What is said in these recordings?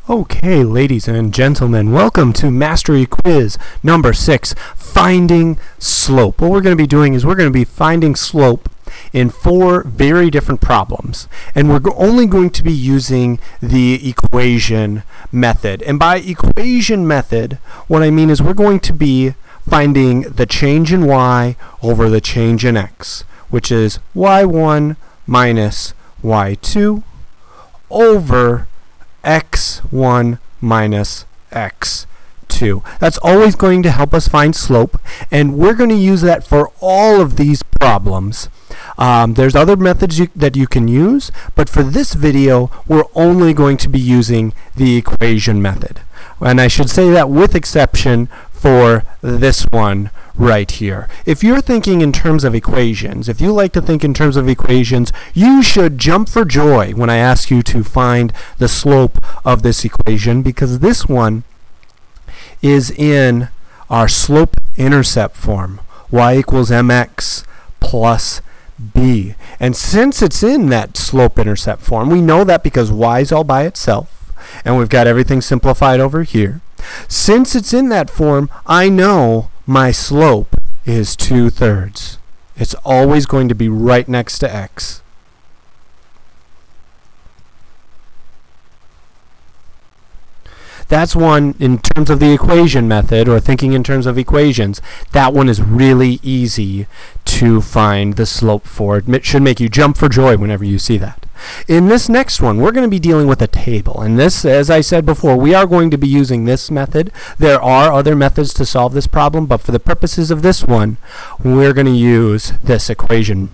Okay, ladies and gentlemen, welcome to Mastery Quiz number 6, Finding Slope. What we're going to be doing is we're going to be finding slope in 4 very different problems, and we're only going to be using the equation method. And by equation method, what I mean is we're going to be finding the change in y over the change in x, which is y1 minus y2 over x1 minus x2. That's always going to help us find slope, and we're going to use that for all of these problems. There's other methods that you can use, but for this video we're only going to be using the equation method. And I should say that with exception for this one right here. If you're thinking in terms of equations, if you like to think in terms of equations, you should jump for joy when I ask you to find the slope of this equation, because this one is in our slope-intercept form. Y equals mx plus b. And since it's in that slope-intercept form, we know that because y is all by itself, and we've got everything simplified over here. Since it's in that form, I know my slope is 2/3. It's always going to be right next to x. That's one, in terms of the equation method, or thinking in terms of equations, that one is really easy to find the slope for. It should make you jump for joy whenever you see that. In this next one, we're going to be dealing with a table. And this, as I said before, we are going to be using this method. There are other methods to solve this problem, but for the purposes of this one, we're going to use this equation.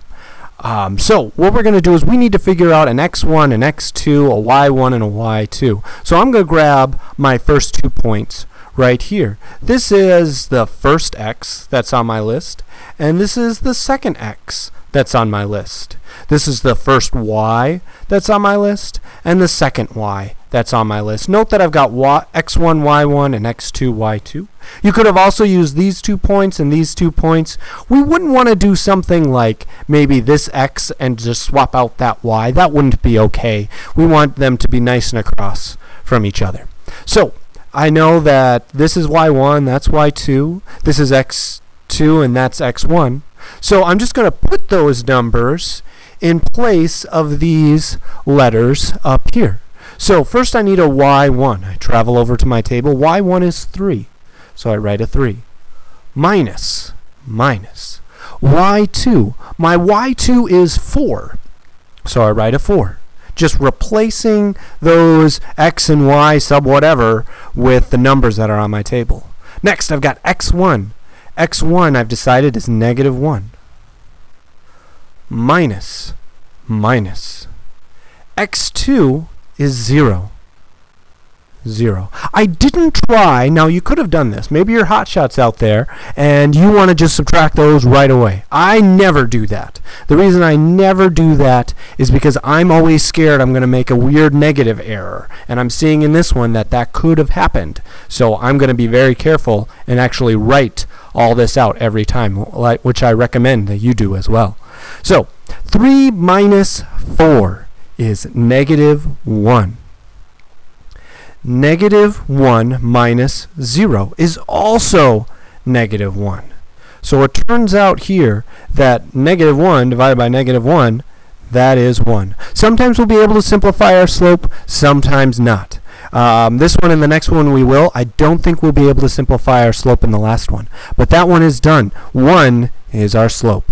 So what we're going to do is we need to figure out an x1, an x2, a y1, and a y2. So I'm going to grab my first 2 points right here. This is the first x that's on my list, and this is the second x that's on my list. This is the first y that's on my list, and the second y that's on my list. Note that I've got x1, y1, and x2, y2. You could have also used these 2 points and these 2 points. We wouldn't want to do something like maybe this x and just swap out that y. That wouldn't be okay. We want them to be nice and across from each other. So I know that this is y1, that's y2, this is x2, and that's x1. So I'm just going to put those numbers in place of these letters up here. So first I need a y1. I travel over to my table. y1 is 3. So I write a 3. Minus. y2. My y2 is 4. So I write a 4. Just replacing those x and y sub whatever with the numbers that are on my table. Next I've got x1. x1 I've decided is -1. Minus. x2 is 0. I didn't try. Now you could have done this. Maybe you're hotshots out there and you want to just subtract those right away. I never do that. The reason I never do that is because I'm always scared I'm going to make a weird negative error, and I'm seeing in this one that that could have happened. So I'm going to be very careful and actually write all this out every time, which I recommend that you do as well. So 3 minus 4 is -1. -1 minus 0 is also -1. So it turns out here that -1 divided by -1, that is 1. Sometimes we'll be able to simplify our slope, sometimes not. This one and the next one we will. I don't think we'll be able to simplify our slope in the last one, but that one is done. 1 is our slope.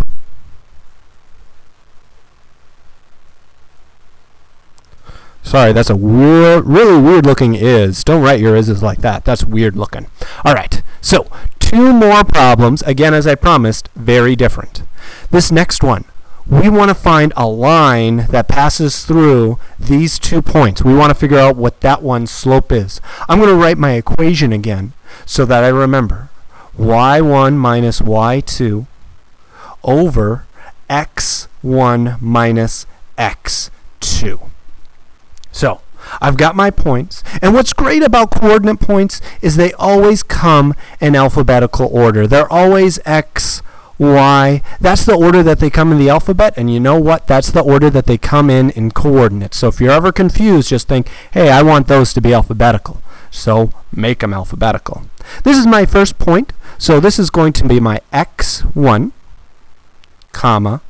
Sorry, that's a really weird looking is. Don't write your is's like that. That's weird looking. All right, so 2 more problems. Again, as I promised, very different. This next one, we want to find a line that passes through these 2 points. We want to figure out what that one's slope is. I'm going to write my equation again so that I remember. y1 minus y2 over x1 minus x2. So I've got my points, and what's great about coordinate points is they always come in alphabetical order. They're always x, Y. That's the order that they come in the alphabet, and you know what? That's the order that they come in coordinates. So if you're ever confused, just think, hey, I want those to be alphabetical. So make them alphabetical. This is my first point. So this is going to be my x1, comma,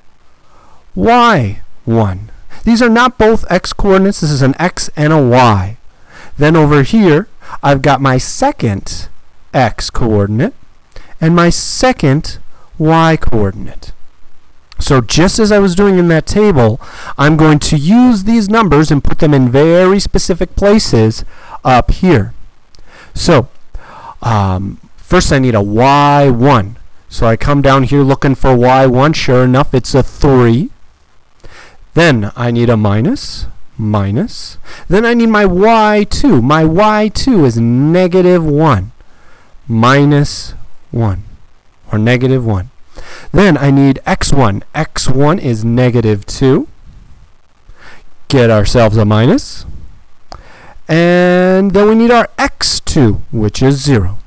y1. These are not both x coordinates. This is an x and a y. Then over here, I've got my second x coordinate and my second y coordinate. So just as I was doing in that table, I'm going to use these numbers and put them in very specific places up here. So first I need a y1. So I come down here looking for y1. Sure enough, it's a 3. Then I need a minus. Then I need my y2. My y2 is -1. -1. Or -1. Then I need x1. x1 is -2. Get ourselves a minus. And then we need our x2, which is 0.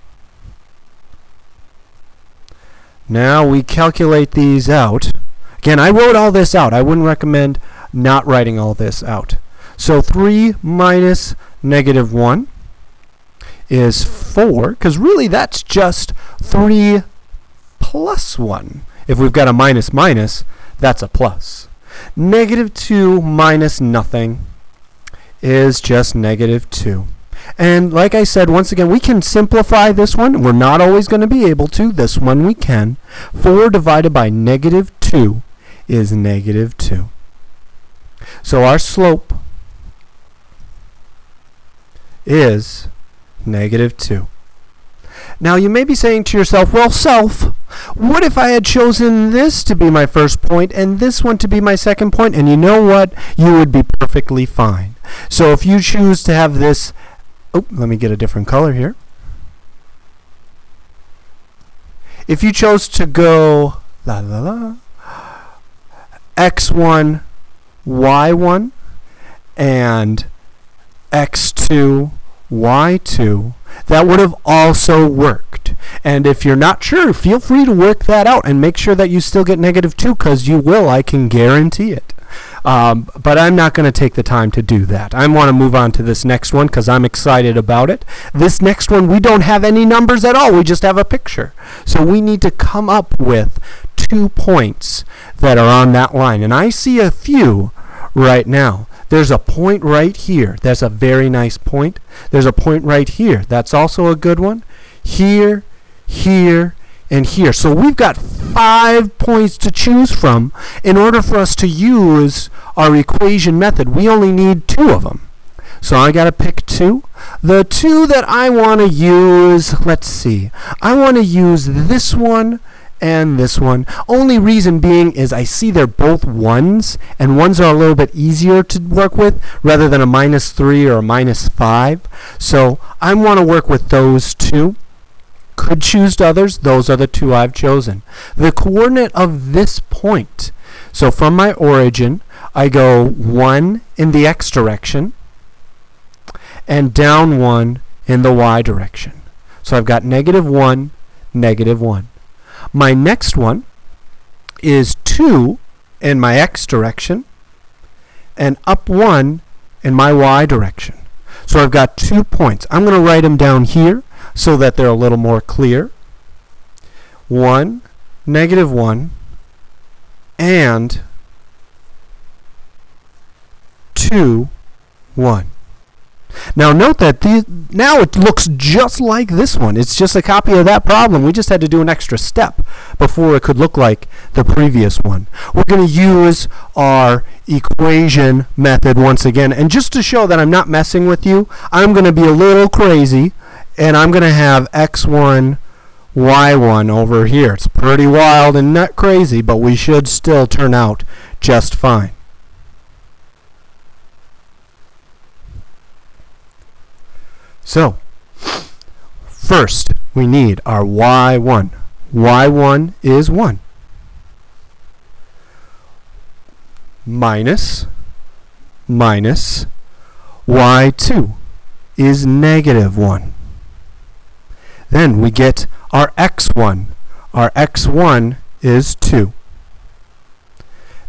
Now we calculate these out. Again, I wrote all this out. I wouldn't recommend not writing all this out. So 3 minus -1 is 4, because really that's just 3 plus 1. If we've got a minus, that's a plus. -2 minus nothing is just -2. And like I said, once again, we can simplify this one. We're not always going to be able to. This one we can. 4 divided by -2 is -2. So our slope is -2. Now you may be saying to yourself, well, Self, what if I had chosen this to be my first point and this one to be my second point? And you know what? You would be perfectly fine. So if you choose to have this, oh, let me get a different color here. If you chose to go x1, y1, and x2, y2, that would have also worked. And if you're not sure, feel free to work that out and make sure that you still get -2, because you will, I can guarantee it. But I'm not going to take the time to do that. I want to move on to this next one because I'm excited about it. This next one, we don't have any numbers at all. We just have a picture. So we need to come up with 2 points that are on that line. And I see a few right now. There's a point right here. That's a very nice point. There's a point right here. That's also a good one. Here, here, and here. So we've got 5 points to choose from. In order for us to use our equation method, we only need 2 of them. So I got to pick 2. The 2 that I want to use, let's see. I want to use this one and this one. Only reason being is I see they're both 1s, and 1s are a little bit easier to work with rather than a -3 or a -5. So I want to work with those 2. Could choose others. Those are the 2 I've chosen. The coordinate of this point. So from my origin, I go 1 in the x direction and down 1 in the y direction. So I've got -1, -1. My next one is 2 in my x direction and up 1 in my y direction. So I've got 2 points. I'm going to write them down here so that they're a little more clear. 1, -1, and 2, 1. Now note that now it looks just like this one. It's just a copy of that problem. We just had to do an extra step before it could look like the previous one. We're going to use our equation method once again. And just to show that I'm not messing with you, I'm going to be a little crazy, and I'm going to have x1, y1 over here. It's pretty wild and not crazy, but we should still turn out just fine. So, first we need our y1. y1 is 1. Minus y2 is -1. Then we get our x1. Our x1 is 2.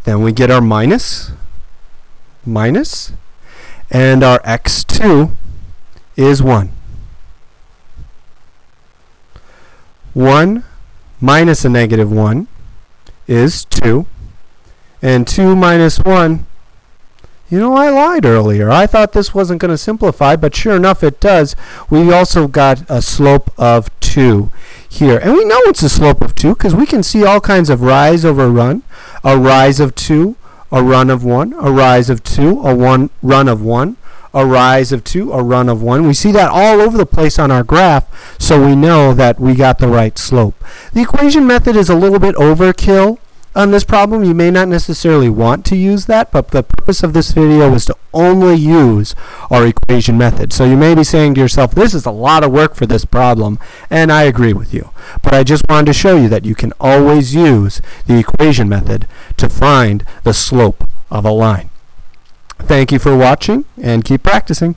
Then we get our minus, and our x2 is 1. 1 minus a negative 1 is 2. And 2 minus 1, you know, I lied earlier. I thought this wasn't going to simplify, but sure enough it does. We also got a slope of 2 here. And we know it's a slope of 2 because we can see all kinds of rise over run. A rise of 2, a run of 1, a rise of 2, a run of 1, a rise of 2, a run of 1. We see that all over the place on our graph, so we know that we got the right slope. The equation method is a little bit overkill on this problem. You may not necessarily want to use that, but the purpose of this video is to only use our equation method. So you may be saying to yourself, this is a lot of work for this problem, and I agree with you. But I just wanted to show you that you can always use the equation method to find the slope of a line. Thank you for watching, and keep practicing.